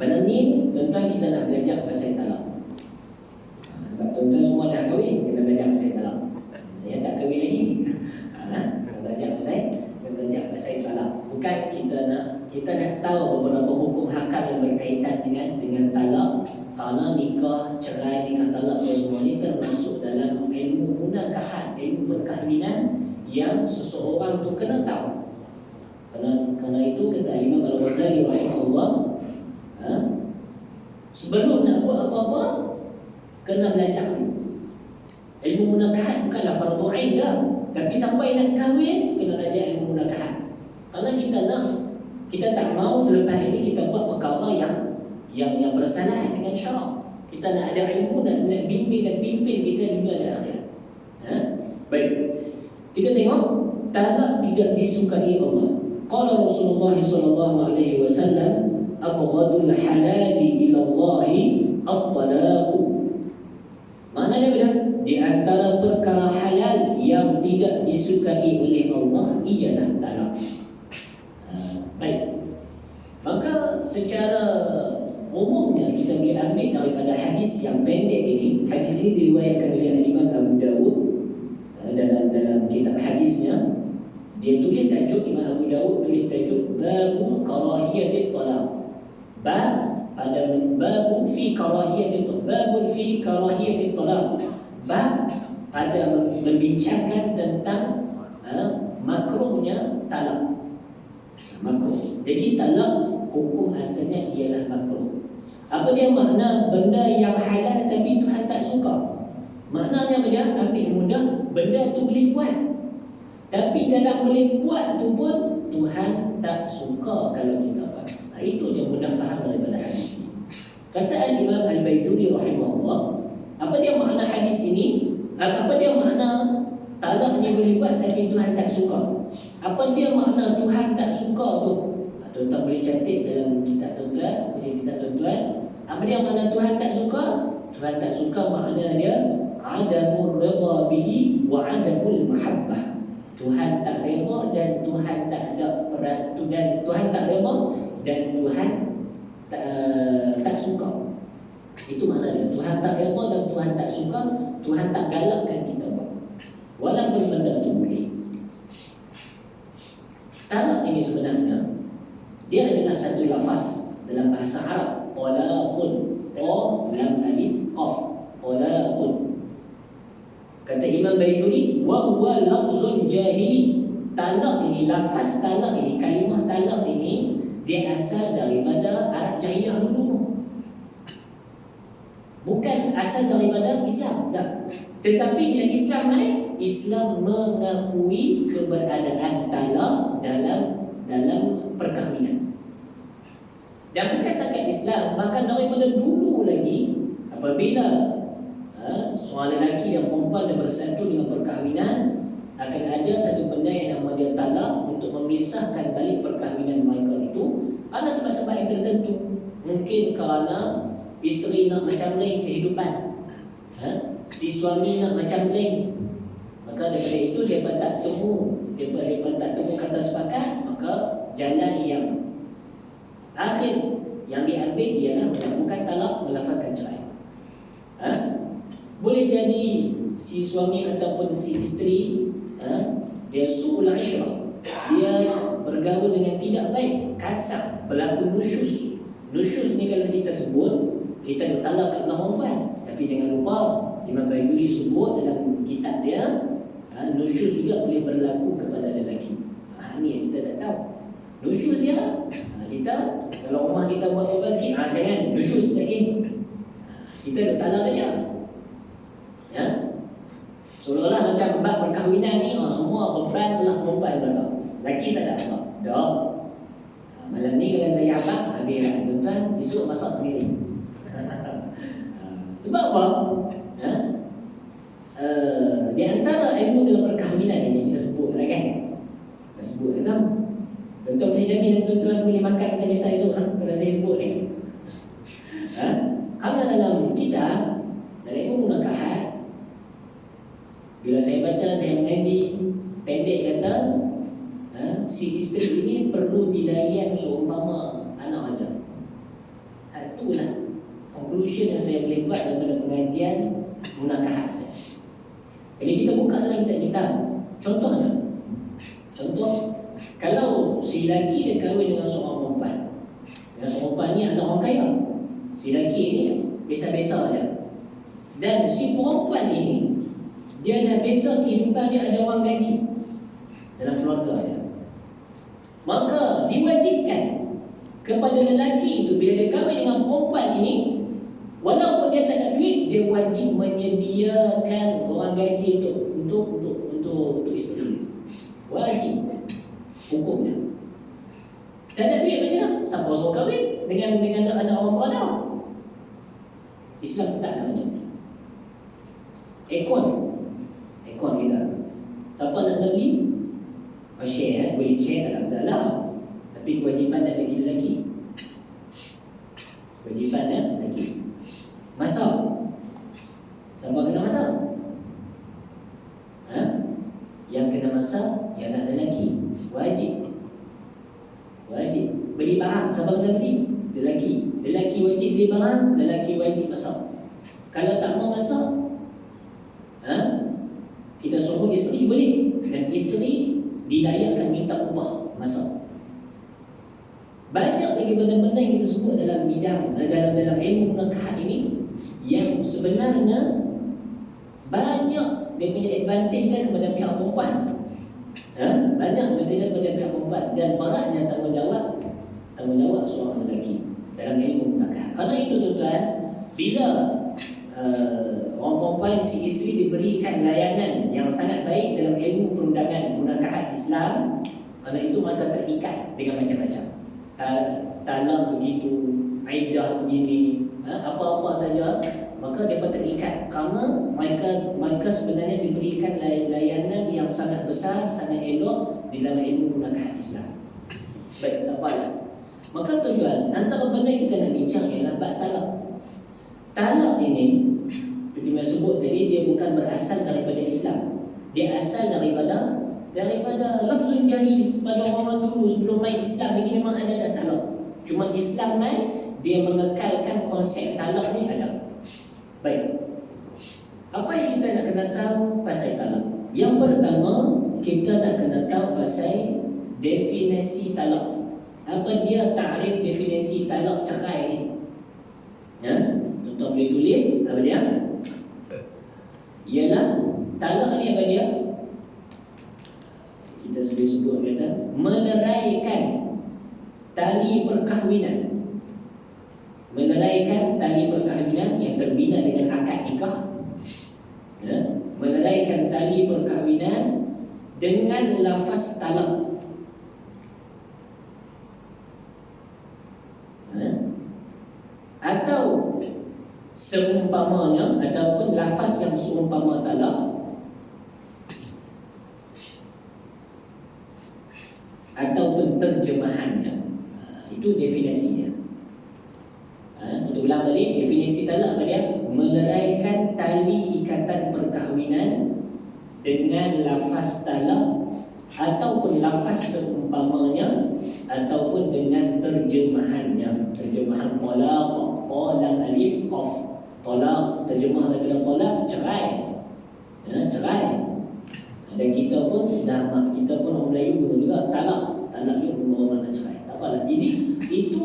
Malam ni tentang kita nak belajar pasal talak. Sebab tuan-tuan semua dah kahwin, kita belajar pasal talak. Saya tak kahwin lagi. Belajar pasal talak. Bukan kita nak tahu beberapa hukum hakam yang berkaitan dengan talak. Kerana nikah, cerai, nikah talak dan semua ini termasuk dalam ilmu munakahat, ilmu perkahwinan yang seseorang tu kena tahu. Kerana itu kata Imam Al-Ghazali rahimahullah, sebelum nak buat apa-apa kena belajar dulu. Ilmu munakahat bukanlah fardu ain dah. Tapi sampai nak kahwin, kena belajar ilmu munakahat. Kerana kita tak mau selepas ini kita buat perkara yang bersalah dengan syarak. Kita nak ada ilmu, nak bimbing dan pimpin kita dunia dan akhirat. Baik. Kita tengok talak tidak disukai Allah. Qala Rasulullah sallallahu alaihi wasallam, abghadul halali ila Allah at-talaq. Maknanya bila di antara perkara halal yang tidak disukai oleh Allah ialah talak. Baik. Maka secara umumnya kita boleh ambil daripada hadis yang pendek ini. Hadis ini diriwayatkan oleh Imam Abu Dawud dalam kitab hadisnya. Dia tulis tajuk, Imam Abu Dawud tulis tajuk Babu Karahiyatit Talaq. Babun fi karahiyatit Talaq. Babun fi karahiyatit Talaq. Bab pada membincangkan tentang makruhnya talak. Makruh. Jadi talak hukum asalnya ialah makruh. Apa dia makna benda yang halal tapi Tuhan tak suka? Maknanya apa dia? Ambil mudah, benda tu boleh buat. Tapi dalam boleh buat tu pun Tuhan tak suka kalau kita buat. Itu yang mudah faham daripada hadis ini. Kata Al-Imam Al-Baijuri rahimahullah, apa dia makna hadis ini? Apa dia makna talak ni boleh buat tapi Tuhan tak suka? Apa dia makna Tuhan tak suka tu? Tuan-tuan boleh cantik dalam kitab tuan-tuan, ujian kitab tuan-tuan. Apa dia makna Tuhan tak suka? Tuhan tak suka makna dia adamur rida bihi wa adamul mahabbah. Tuhan tak reda dan Tuhan tak ada perhatian, dan Tuhan tak reda dan Tuhan tak suka. Itu makna dia. Tuhan tak reda dan Tuhan tak suka. Tuhan tak galakkan kita buat, walaupun benda tu boleh. Talak ini sebenarnya dia adalah satu lafaz dalam bahasa Arab. Talaqun, ta lam alif qaf, talaqun. Kata Imam Baijuri, wa huwa lafzun jahili. Talak ini, lafaz talak ini, kalimah talak ini, dia asal daripada Arab jahiliah dulu. Bukan asal daripada Islam, tak. Tetapi bila Islam naik, Islam mengakui keberadaan talak dalam perkahwinan. Dan bukan setakat Islam, bahkan daripada dulu lagi, apabila seorang lelaki dan perempuan dah bersatu dengan perkahwinan, akan ada satu benda yang nama dia talak untuk memisahkan balik perkahwinan mereka itu. Ada sebab-sebab yang tertentu. Mungkin kerana isteri nak macam lain kehidupan, si suami nak macam lain. Maka daripada itu dia tak temu kata sepakat, maka jalan yang akhir yang diambil ialah melakukan talak, melafazkan cerai. Boleh jadi si suami ataupun si isteri dia su'ul ishrah, dia bergaul dengan tidak baik, kasar, berlaku nusyus. Nusyus ni kalau kita sebut, kita dah talak kat belah perempuan. Tapi jangan lupa Imam Baijuri sebut dalam kitab dia, Nusyuz juga boleh berlaku kepada lelaki. Ini yang kita tak tahu. Nusyuz ya, kita kalau rumah kita buat apa sikit, jangan nusyuz lagi. Kita dah talak dia. Ya. Seolah-olah macam bab perkahwinan ni semua beban lah perempuan belakang. Lelaki tak ada apa. Dah. Malam ni kalau saya abang, habis lah tuan-tuan, esok masak sendiri. Sebab apa? Di antara ilmu dalam perkahwinan ini kita sebut lah kan. Kita sebut kan. Tuan-tuan boleh jamin dan tuan-tuan boleh makan macam biasa esok lah, kalau saya sebut ni. Kerana dalam kita, dalam ilmu munakahat, bila saya baca, saya mengaji, pendek kata, si isteri ini perlu dilayan seumpama anak aja. Itulah conclusion yang saya boleh buat daripada pengajian munakahat saya. Jadi kita buka dalam kitab-kitab. Contoh, kalau si lelaki dia kahwin dengan seorang perempuan, yang seorang perempuan ni anak orang kaya, si lelaki ini biasa-biasa saja. Dan si perempuan ini, dia dah biasa kehidupan dia ada orang gaji dalam keluarga dia. Maka diwajibkan kepada lelaki itu bila dia kahwin dengan perempuan ini, walaupun dia tak ada duit, dia wajib menyediakan orang gaji untuk isteri. Wajib hukumnya. Tak ada duit macam mana? Siapa suruh kahwin dengan anak orang berada? Islam tak ada macam ni. Ekon kita. Siapa nak beli? Share, boleh share, tak ada masalah. Tapi kewajipan nak bagi lelaki. Kewajipan lelaki. Masak. Siapa kena masak? Yang kena masak ialah lelaki. Wajib. Beli bahan, siapa kena beli? Lelaki. Lelaki wajib beli bahan, lelaki wajib masak. Kalau tak mau masak, kita suruh isteri boleh. Dan isteri dilayakkan minta upah masak. Banyak lagi benda-benda yang kita sebut dalam bidang dalam ilmu munakahat ini yang sebenarnya banyak dia punya advantage dia kepada pihak perempuan. Banyak advantage kepada pihak perempuan dan beratnya tanggungjawab seorang lelaki dalam ilmu munakahat. Kerana itu tuan-tuan, bila orang perempuan si isteri diberikan layanan yang sangat baik dalam ilmu perundangan munakahat Islam, kerana itu mereka terikat dengan macam-macam. Talak begitu, iddah begini, apa-apa saja, maka mereka terikat kerana mereka sebenarnya diberikan layanan yang sangat besar, sangat elok dalam ilmu munakahat Islam. Baik, tak apalah. Maka tuan-tuan, antara benda yang kita nak bincang ialah bab talak. Talak ini, seperti yang sebut tadi, dia bukan berasal daripada Islam. Dia asal daripada lafzul jahili. Pada orang dulu sebelum main Islam lagi memang ada dah talak. Cuma Islam main, dia mengekalkan konsep talak ni ada. Baik. Apa yang kita nak kena tahu pasal talak? Yang pertama, kita nak kena tahu pasal definisi talak. Apa dia takrif definisi talak cerai ni? Tuan-tuan boleh tulis apa dia? Ialah talak ni apa dia? Kita sudah sebut kata meleraikan tali perkahwinan. Meleraikan tali perkahwinan yang terbina dengan akad nikah. Meleraikan tali perkahwinan dengan lafaz talak. Atau seumpamanya ataupun lafaz yang seumpama talak, ataupun terjemahannya. Itu definisinya. Kita ulang balik. Definisi talak apa dia? Meleraikan tali ikatan perkahwinan dengan lafaz talak ataupun lafaz seumpamanya ataupun dengan terjemahannya. Terjemahan talaq, lam alif qaf. Talaq, terjemah daripada talaq, cerai. Cerai. Dan kita pun orang Melayu guna juga talak. Talak juga guna makna cerai. Tak apalah. Jadi itu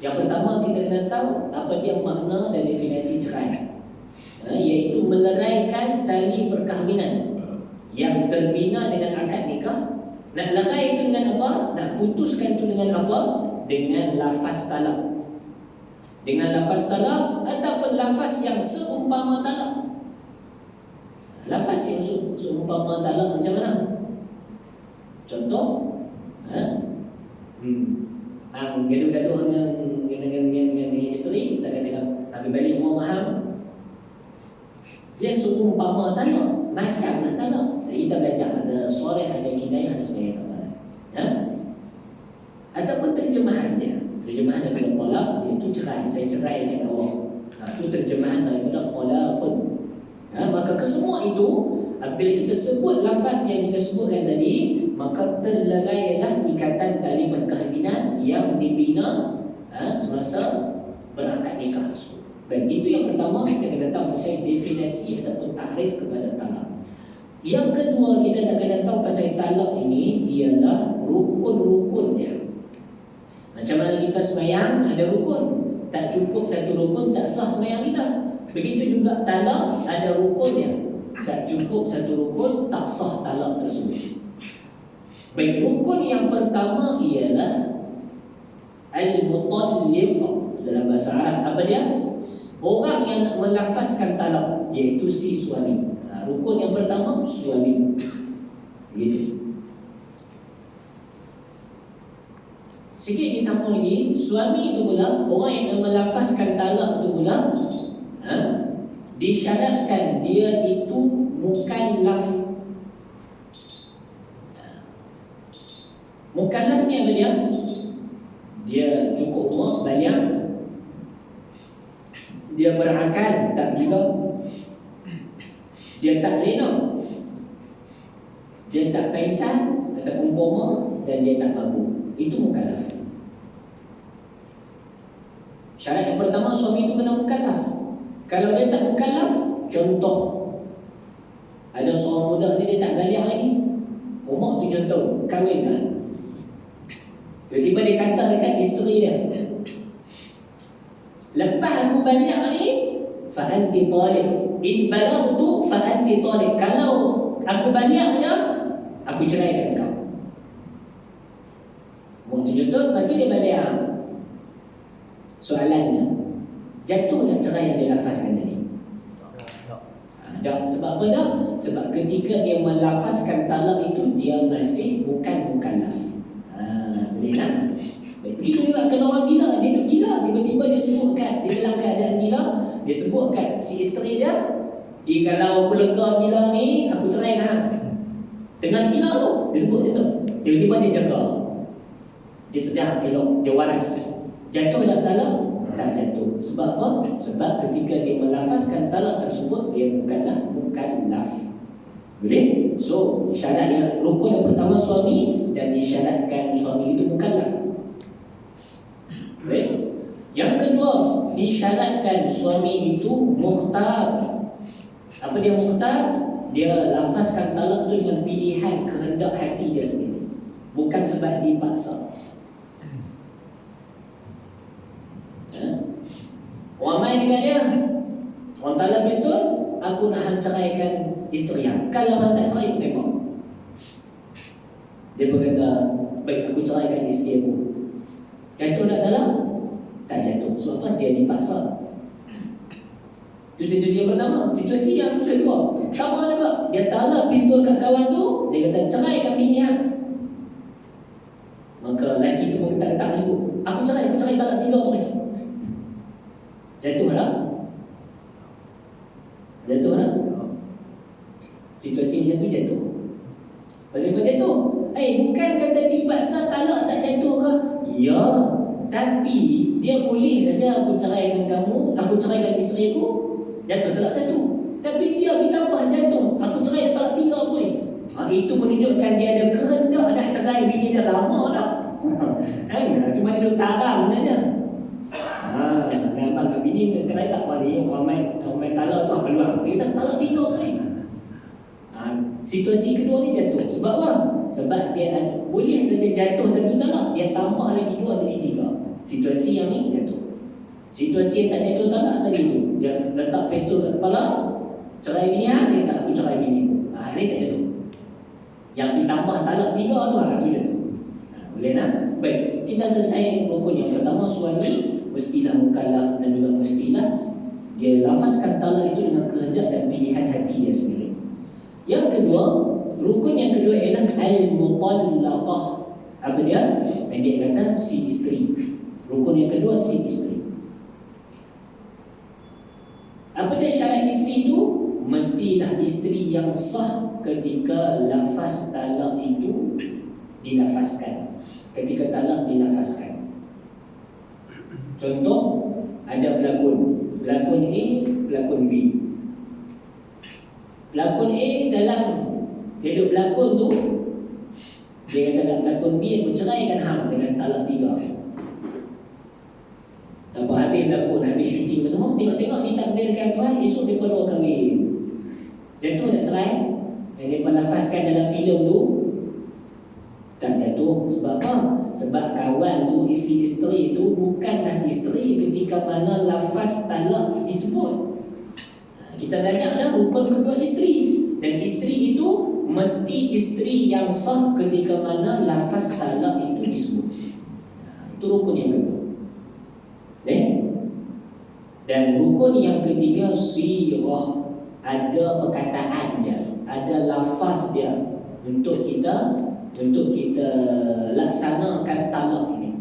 yang pertama kita kena tahu apa dia makna dan definisi cerai. Iaitu meleraikan tali perkahwinan. yang terbina dengan akad nikah. Nak lerai itu dengan apa? Nak putuskan itu dengan apa? Dengan lafaz talak. Dengan lafaz talak ataupun lafaz yang seumpama talak. Lafaz yang seumpama talak macam mana? Contoh, gaduh-gaduh dengan isteri, tak kata tapi balik rumah mahal. Dia seumpama talak, macam nak talak. Kita belajar ada soreh, ada kinayah, ada sebagainya. Ataupun terjemahan dia. Terjemahan daripada talak, iaitu cerai. Saya ceraikan Allah. Itu terjemahan daripada talaqun. Maka kesemua itu, apabila kita sebut lafaz yang kita sebutkan tadi, maka terlerailah ikatan tali perkahwinan yang dibina semasa berakad nikah. Dan itu yang pertama, kita kena tahu pasal definisi ataupun takrif kepada talak. Yang kedua, kita nak kena tahu pasal talak ini ialah rukun-rukunnya. Macam mana kita semayang, ada rukun. Tak cukup satu rukun, tak sah semayang kita. Begitu juga talak, ada rukunnya. Tak cukup satu rukun, tak sah talak tersebut. Baik, rukun yang pertama ialah al-mutalliq. Dalam bahasa Arab, apa dia? Orang yang nak melafazkan talak, iaitu si suami. Rukun yang pertama, suami. Begitu. Sikit disambung lagi, suami itu pula, orang yang melafazkan talak itu pula, disyaratkan dia itu mukallaf. Mukallaf ni apa dia? Dia cukup umur, baligh. Dia berakal, tak gila. Dia tak lena. Dia tak pengsan ataupun koma, dan dia tak mabuk. Itu mukallaf. Syarat yang pertama, suami itu kena mukallaf. Kalau dia tak mukallaf, contoh, ada seorang budak ni, dia tak baligh lagi, umur 7 tahun, kahwin dah. Tiba-tiba dia kata dekat isteri dia, lepas aku baligh ni, fa anti taliq. In balaghtu fa anti taliq. Kalau aku baligh dia, aku ceraikan kau. Umur 7 tahun, lepas tu dia baligh. Soalannya, jatuh tak cerai yang dia lafazkan tadi? Tak. Sebab apa tak? Sebab ketika dia melafazkan talak itu, dia masih bukan mukallaf. Boleh tak? Begitu juga kalau orang gila, dia duduk gila, tiba-tiba dia sebutkan, dia dalam keadaan gila, dia sebutkan si isteri dia, kalau aku lega gila ni, aku cerai kan? Dengan gila tu, dia sebut dia tu. Tiba-tiba dia jaga, dia sedang elok, dia waras. Jatuh tak talak? Tak jatuh. Sebab apa? Sebab ketika dia melafazkan talak tersebut, dia bukanlah mukallaf. Boleh? So, syarat yang rukun yang pertama suami, dan disyaratkan suami itu mukallaf. Boleh? Yang kedua, disyaratkan suami itu mukhtar. Apa dia mukhtar? Dia lafazkan talak itu dengan pilihan kehendak hati dia sendiri, bukan sebab dipaksa. Orang main dengan dia, orang talak pistol, aku nak ceraikan isteri yang. Kalau orang tak cerai, aku tembak. Dia berkata, baik, aku ceraikan isteri aku. Jatuh tak talak? Tak jatuh. Sebab apa? Dia dipaksa. Itu situasi yang pertama. Situasi yang kedua, sama juga. Dia talak pistol kat kawan tu, dia kata ceraikan bini hang. Maka lelaki tu pun tak sebut, aku cerai talak 3 tu ni. Jatuh tak? Jatuh tak? Situasi macam tu jatuh. Pasal apa jatuh? Bukan kata dipaksa talak tak jatuh ke? Ya, tapi dia boleh saja aku ceraikan kamu, aku ceraikan isteri aku, jatuh talak 1. Tapi dia ditambah jatuh, aku cerai talak 3 tu ni. Itu menunjukkan dia ada kehendak nak cerai bini dah lama dah. Cuma dia duduk taram saja. Nampak kat bini nak cerai tak apa ni, orang main talak tu apa peluang. Dia kata talak 3 tu ni. Situasi kedua ni jatuh. Sebab apa? Sebab dia boleh saja jatuh 1 talak, dia tambah lagi 2 jadi 3. Situasi yang ni jatuh. Situasi yang tak jatuh talak tadi tu, dia letak pistol kat kepala, cerai bini dia tak, aku cerai bini aku. Ni tak jatuh. Yang ditambah talak 3 tu itu jatuh. Boleh nak? Baik, kita selesai rukun yang pertama. Suami mestilah mukallaf dan juga mestilah dia lafazkan talak itu dengan kehendak dan pilihan hati dia sendiri. Yang kedua, rukun yang kedua ialah al-mutallaqah. Apa dia? Pendek kata si isteri. Rukun yang kedua si isteri. Apa dia syarat isteri itu? Mestilah isteri yang sah ketika lafaz talak itu dilafazkan. Ketika talak dilafazkan. Contoh, ada pelakon A, pelakon B. Pelakon A dalam dia duduk berlakon tu, dia kata kat pelakon B, aku ceraikan hang dengan talak 3. Tak apa, habis berlakon, habis syuting semua, tengok-tengok ditakdirkan Tuhan, esok dia perlu kahwin. Jatuh nak cerai? Yang dia penafaskan dalam filem tu tak jatuh. Sebab apa? Sebab kawan tu, isteri tu bukanlah isteri ketika mana lafaz talak disebut. Kita belajar dah rukun kedua isteri. Dan isteri itu mesti isteri yang sah ketika mana lafaz talak itu disebut. Itu rukun yang kedua. Dan rukun yang ketiga sirah. Ada perkataan dia, ada lafaz dia untuk kita laksanakan talak ini.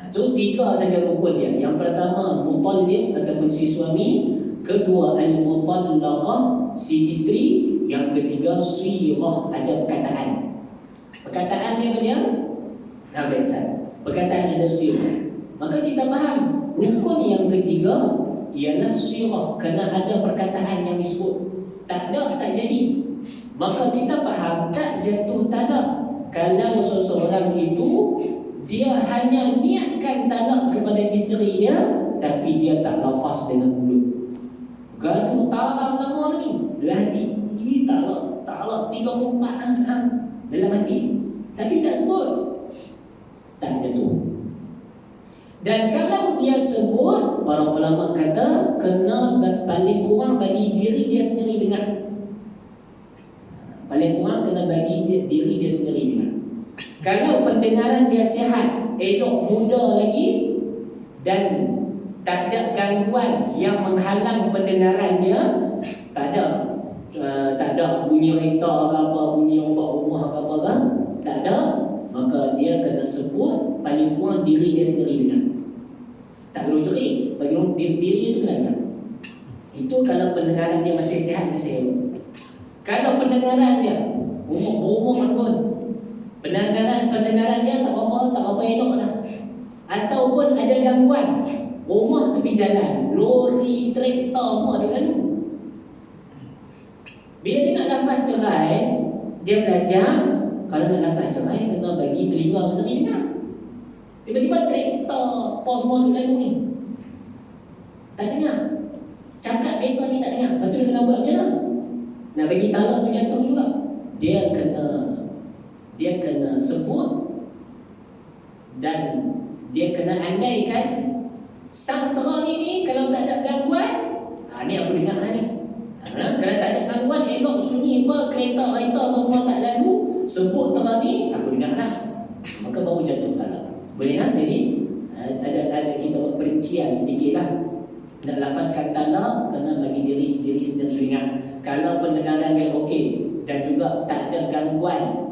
So 3 saja rukun dia. Yang pertama mutallib ataupun si suami, kedua al-mutallaqah si isteri, yang ketiga sirah, ada perkataan. Perkataan ni apa dia? Perkataan ada sirah. Maka kita faham rukun yang ketiga ialah sirah, kena ada perkataan yang disebut. Tak ada, tak jadi. Maka kita faham tak jatuh talak kalau seseorang itu dia hanya niatkan talak kepada isteri dia, tapi dia tak lafaz dengan mulut. Gaduh taram lama lagi dalam hati, talak 34 dalam hati, tapi tak sebut, tak jatuh. Dan kalau dia sebut, para ulama kata kena paling kurang bagi diri dia sendiri dengar. Paling kurang kena bagi diri dia sendiri dengar. Kalau pendengaran dia sihat, elok, muda lagi, dan tak ada gangguan yang menghalang pendengaran dia, tak ada bunyi kereta ke apa, bunyi ombak rumah ke apa ke, tak ada, maka dia kena sebut paling kurang diri dia sendiri dengar. Tak perlu jerit, bagi diri itu kena dengar. Itu kalau pendengaran dia masih sihat, masih elok. Kalau pendengaran dia umur pun, pendengaran dia tak apa elok dah, ataupun ada gangguan, rumah tepi jalan, lori, kereta semua ada lalu. Bila dia nak lafaz cerai, dia belajar kalau nak lafaz cerai kena bagi telinga sendiri dengar. Tiba-tiba kereta pos semua lalu ni, tak dengar. Cakap biasa ni tak dengar. Lepas tu dia kena buat macam mana? Nak bagi talak tu jatuh juga. Dia kena sebut, dan dia kena andaikan sang tera ni kalau tak ada gangguan, ni aku dengar lah ni. Kalau tak ada gangguan, elok sunyi apa, kereta apa semua tak lalu, sebut tera ni aku dengar lah, maka baru jatuh talak. Boleh tak? Jadi ada kita buat perincian sedikit lah. Nak lafazkan talak kena bagi diri sendiri dengar. Kalau pendengaran dia okey dan juga tak ada gangguan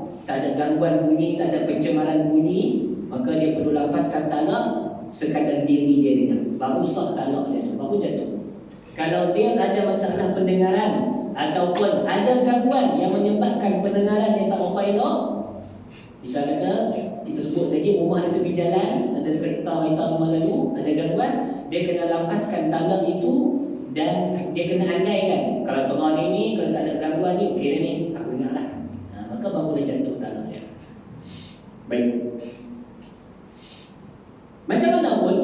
bunyi, tak ada pencemaran bunyi, maka dia perlu lafazkan talak sekadar diri dia dengar, baru sah talak dia tu, baru jatuh. Kalau dia ada masalah pendengaran ataupun ada gangguan yang menyebabkan pendengaran dia tak apa elok, bisa kata kita sebut tadi rumah di tepi jalan, ada kereta semua lalu, ada gangguan, dia kena lafazkan talak itu dan dia kena andaikan kalau terang ni, kalau tak ada gangguan ni, okey dah ni, aku dengar lah. Maka baru dia jatuh talak dia. Baik. Macam mana pun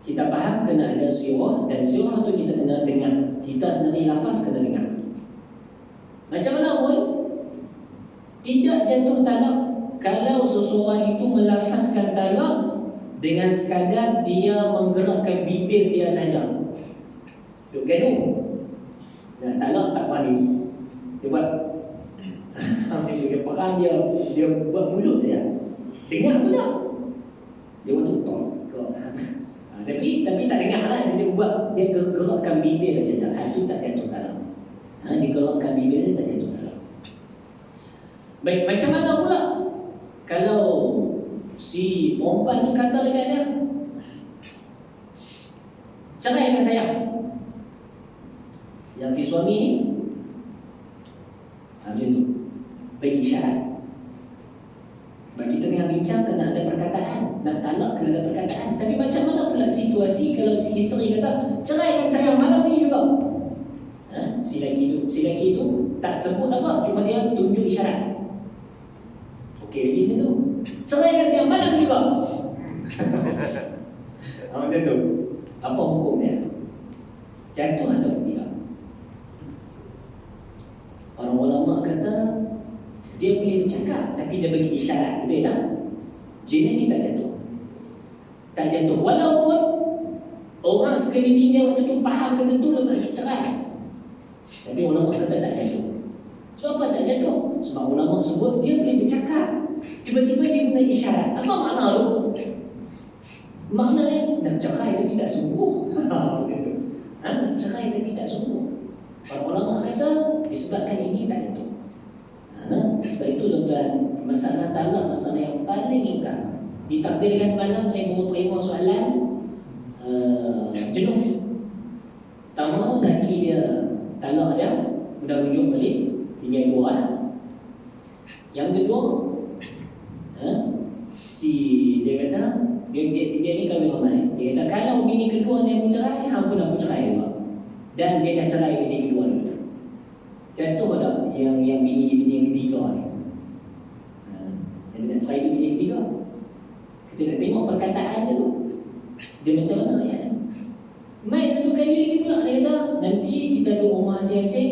kita faham kena ada sirah, dan sirah tu kita kena dengar. Kita sendiri lafaz kena dengar. Macam mana pun tidak jatuh talak kalau seseorang itu melafazkan talak dengan sekadar dia menggerakkan bibir dia saja. Duk gaduh, nak talak tak berani. Dia buat macam tu, dia Orang dia buat mulut saja. Dengar pun tak. Dia waktu tolak. Tapi tak dengar lah. Dia buat, dia gerakkan bibir saja. Itu tak jatuh dalam. Dia gerakkan bibir saja, tak jatuh dalam. Baik, macam mana pula kalau si perempuan tu kata dekat dia, ceraikan saya. Yang si suami ni macam tu, bagi isyarat. Sebab kita tengah bincang kena ada perkataan, nak talak kena ada perkataan. Tapi macam mana pula situasi kalau si isteri kata ceraikan saya malam ni juga? Si lelaki tu tak sebut apa, cuma dia tunjuk isyarat. Okey lagi macam tu, ceraikan saya malam juga. Macam tu. Apa hukum dia? Jatuh atau tidak? Para ulama kata dia boleh bercakap tapi dia bagi isyarat, betul tak? Zina ni tak jatuh. Tak jatuh walaupun orang sekeliling dia waktu tu faham kata tu dia maksud cerai. Tapi ulama kata tak jatuh. So apa tak jatuh? Sebab ulama sebut dia boleh bercakap. Tiba-tiba dia guna isyarat. Apa makna tu? Maknanya nak cerai tapi tak sungguh. Macam tu. Nak cerai tapi tak sungguh. Para ulama kata disebabkan ini tak jatuh. Sebab itu tuan-tuan, masalah talak masalah yang paling sukar. Ditakdirkan semalam saya baru terima soalan jenuh. Pertama, lelaki dia talak dia, dah rujuk balik, tinggal 2 lah. Yang kedua, dia kata dia ni kahwin ramai. Dia kata kalau bini kedua ni aku cerai, hang pun aku cerai juga. Dan dia dah cerai bini kedua ni. Jatuh tak yang bini yang ketiga ni? Yang nak cerai tu bini ketiga. Kita nak tengok perkataan dia tu. Dia macam mana ayat dia? Mai satu kali lagi pula dia kata nanti kita duduk rumah masing-masing.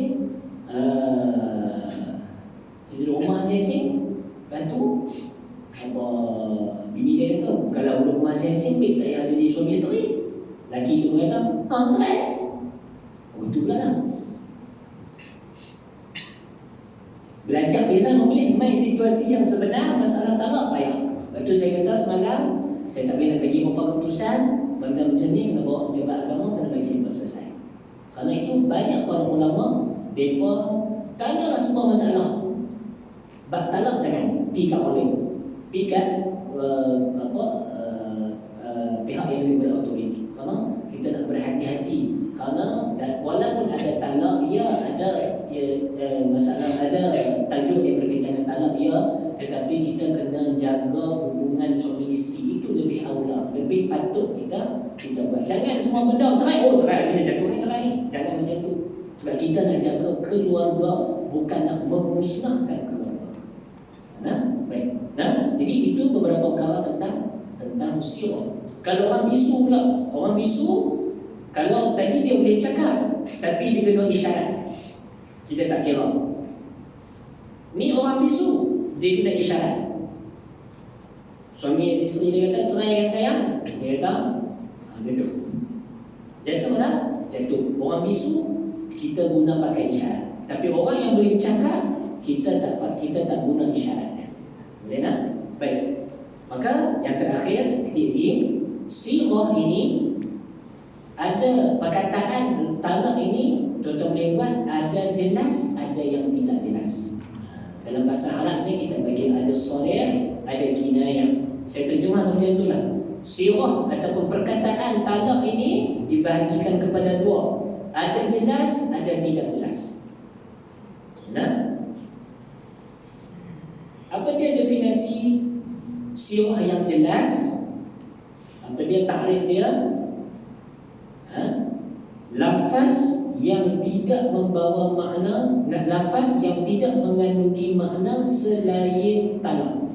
Kita duduk rumah masing-masing. Lepas tu apa bini dia kata kalau duduk rumah masing-masing baik tak payah jadi suami isteri. Laki tu kata cerai. Itu pula lah. Belajar biasa boleh main situasi yang sebenar masalah talak payah. Lepas tu saya kata semalam saya tak boleh nak bagi apa keputusan. Benda macam ni kena bawa pejabat agama, kena bagi mereka selesai. Kerana itu banyak para ulama mereka tanyalah semua masalah. Bab talak jangan pergi kat orang, pergi kat pihak yang lebih berautoriti. Kerana kita nak berhati-hati. Kerana walaupun ada talak, ada masalah, ada tajuk yang berkaitan dengan talak, tetapi kita kena jaga hubungan suami isteri itu lebih aula, lebih patut kita buat. Jangan semua benda cerai, cerai ni jatuh ni cerai ni. Jangan macam tu. Sebab kita nak jaga keluarga, bukan nak memusnahkan keluarga. Baik. Jadi itu beberapa perkara tentang sirah. Kalau orang bisu pula, kalau tadi dia boleh cakap tapi dia kena isyarat, kita tak kira. Ni orang bisu, dia kena isyarat. Suami isteri dia kata ceraikan saya, dia kata jatuh. Jatuh dah, jatuh. Orang bisu kita guna pakai isyarat. Tapi orang yang boleh cakap kita tak guna isyaratnya. Boleh tak? Baik. Maka yang terakhir sikit lagi, sirah ini ada perkataan talak ini tuan-tuan boleh buat ada jelas, ada yang tidak jelas. Dalam bahasa Arab ni kita bagi ada sharih, ada kinayah. Saya terjemah macam itulah. Sirah ataupun perkataan talak ini dibahagikan kepada 2. Ada jelas, ada tidak jelas. Apa dia definisi sirah yang jelas? Apa dia takrif dia? Lafaz yang tidak membawa makna, lafaz yang tidak mengandungi makna selain talak.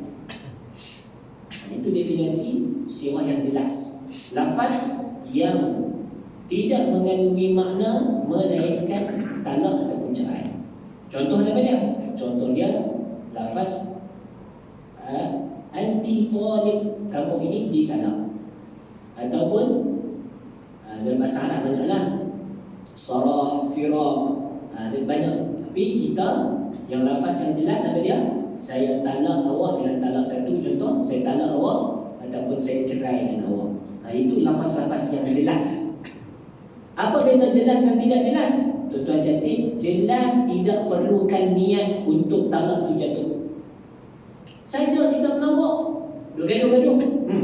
Itu definisi sirah yang jelas. Lafaz yang tidak mengandungi makna melainkan talak ataupun cerai. Contoh apa dia? Contoh dia lafaz anti talib, kamu ini ditalak. Ataupun dalam bahasa Arab banyaklah sarah, firaq, ada banyak. Tapi kita yang lafaz yang jelas apa dia? saya talak awak dengan talak satu, contoh saya talak awak ataupun saya ceraikan awak. Itu lafaz-lafaz yang jelas. Apa beza jelas dan tidak jelas? Tuan-tuan cantik, jelas tidak perlukan niat untuk talak tu jatuh. Saja kita melawak, gaduh-gaduh,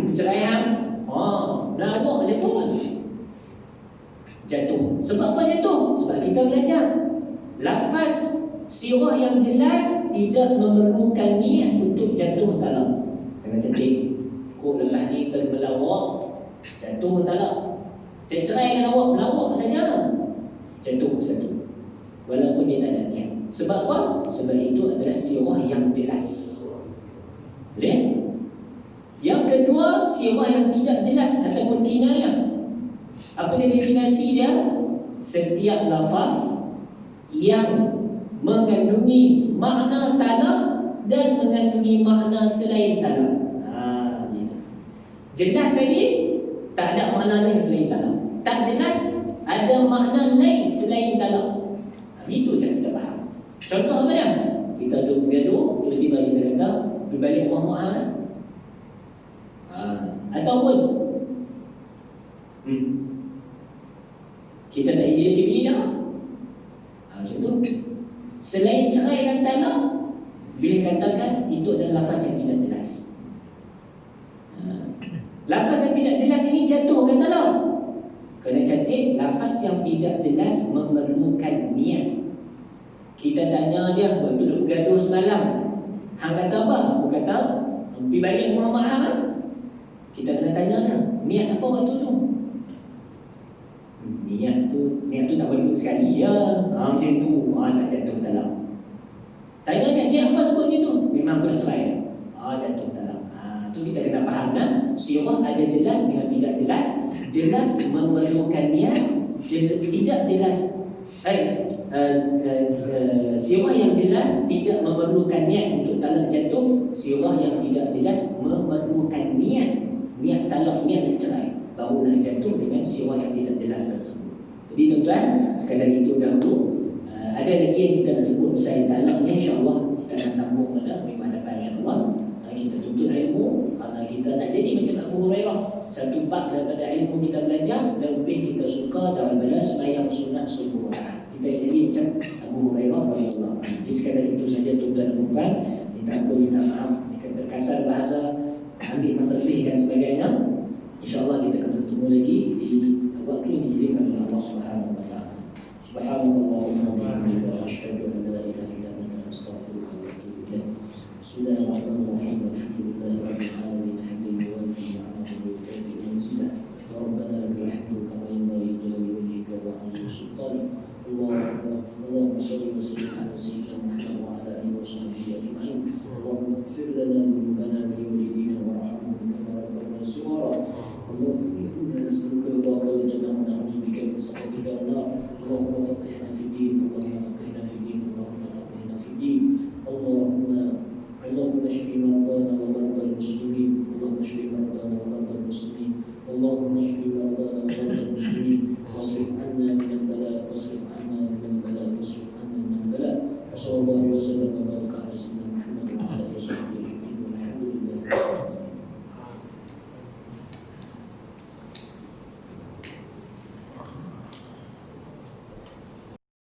perceraian, melawak je pun jatuh. Sebab apa jatuh? Sebab kita belajar lafaz sirah yang jelas tidak memerlukan niat untuk jatuh talak. Jangan cantik, kau lepas ni termelawak, jatuh talak. Saya ceraikan awak, melawak saja, jatuh satu, walaupun dia tak ada niat. Sebab apa? Sebab itu adalah sirah yang jelas. Boleh? Yang kedua, sirah yang tidak jelas ataupun kinayah. Apa dia definisi dia? Setiap lafaz yang mengandungi makna talak dan mengandungi makna selain talak. Gitu. Jelas tadi tak ada makna lain selain talak. Tak jelas ada makna lain selain talak. Itu je kita faham. Contoh apa dia? Kita duduk bergaduh, tiba-tiba kita kata berbalik rumah mak hang. Ataupun kita tak ingin lagi bini dah. Macam tu. Selain cerai dan talak, boleh katakan itu adalah lafaz yang tidak jelas. Lafaz yang tidak jelas ini jatuh ke talak. Kena cantik, lafaz yang tidak jelas memerlukan niat. Kita tanya dia, waktu duduk gaduh semalam, hang kata apa? Aku kata, pergi balik rumah mak hang. Kita kena tanya dia, niat apa waktu tu? Niat tu tak boleh buat sekali ya. Macam tu, tak jatuh talak. Tanya dia, niat apa sebut macam tu? Memang aku nak cerai. Jatuh talak. Tu kita kena faham lah. Sirah ada jelas dengan tidak jelas. Jelas memerlukan niat, tidak jelas. Sirah yang jelas tidak memerlukan niat untuk talak jatuh. Sirah yang tidak jelas memerlukan niat. Niat talak, niat nak cerai, baru nak jatuh dengan sirah yang tidak jelas tersebut. Jadi tuan-tuan, sekadar itu dahulu. Ada lagi yang kita nak sebut usai talaknya, insya-Allah kita akan sambung pada minggu hadapan insya-Allah. Kita tuntut ilmu kerana kita nak jadi macam Abu Hurairah. Satu bab daripada ilmu kita belajar, lebih kita suka daripada sembahyang sunat subuh. Kita jadi macam Abu Hurairah radhiyallahu anhu. Jadi sekadar itu saja tuan-tuan dan puan. Minta maaf jika terkasar bahasa, ambil masa lebih dan sebagainya. InsyaAllah kita akan bertemu lagi di waktu yang diizinkan oleh Allah Subhanahu wa taala. Subhanallah wa bihamdihi.